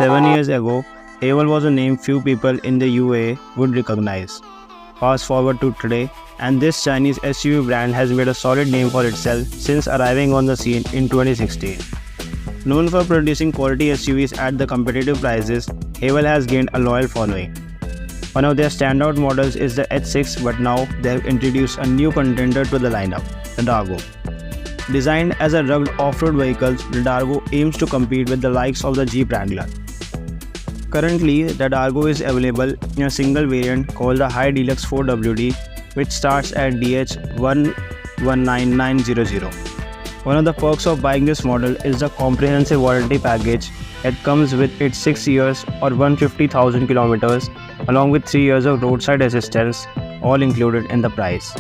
7 years ago, Haval was a name few people in the UAE would recognize. Fast forward to today, and this Chinese SUV brand has made a solid name for itself since arriving on the scene in 2016. Known for producing quality SUVs at the competitive prices, Haval has gained a loyal following. One of their standout models is the H6, but now they have introduced a new contender to the lineup, the Dargo. Designed as a rugged off-road vehicle, the Dargo aims to compete with the likes of the Jeep Wrangler. Currently, the Dargo is available in a single variant called the High Deluxe 4WD, which starts at DH119900. One of the perks of buying this model is the comprehensive warranty package that comes with its 6 years or 150,000 kilometers, along with 3 years of roadside assistance, all included in the price.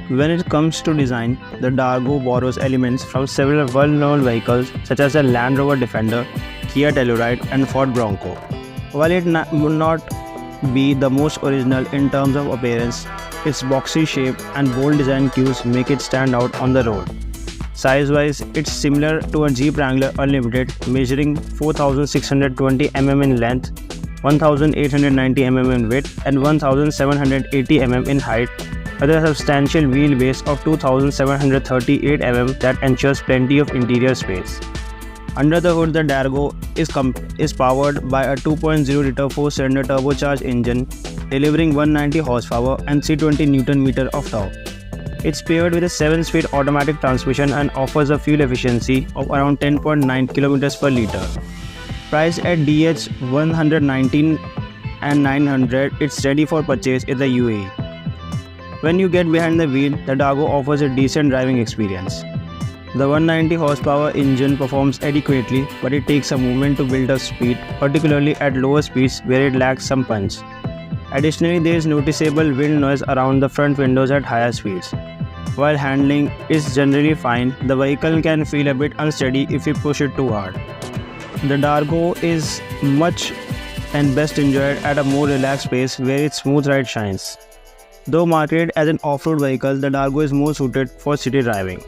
When it comes to design, the Dargo borrows elements from several well-known vehicles such as the Land Rover Defender, Kia Telluride and Ford Bronco. While it would not be the most original in terms of appearance, its boxy shape and bold design cues make it stand out on the road. Size-wise, it's similar to a Jeep Wrangler Unlimited, measuring 4,620 mm in length, 1,890 mm in width and 1,780 mm in height, with a substantial wheelbase of 2,738 mm that ensures plenty of interior space. Under the hood, the Dargo is powered by a 2.0-liter 4-cylinder turbocharged engine, delivering 190 horsepower and 320 Nm of torque. It's paired with a 7-speed automatic transmission and offers a fuel efficiency of around 10.9 km per liter. Priced at DH119 and 900, it's ready for purchase in the UAE. When you get behind the wheel, the Dargo offers a decent driving experience. The 190 horsepower engine performs adequately, but it takes a moment to build up speed, particularly at lower speeds where it lacks some punch. Additionally, there is noticeable wind noise around the front windows at higher speeds. While handling is generally fine, the vehicle can feel a bit unsteady if you push it too hard. The Dargo is much and best enjoyed at a more relaxed pace where its smooth ride shines. Though marketed as an off-road vehicle, the Dargo is more suited for city driving.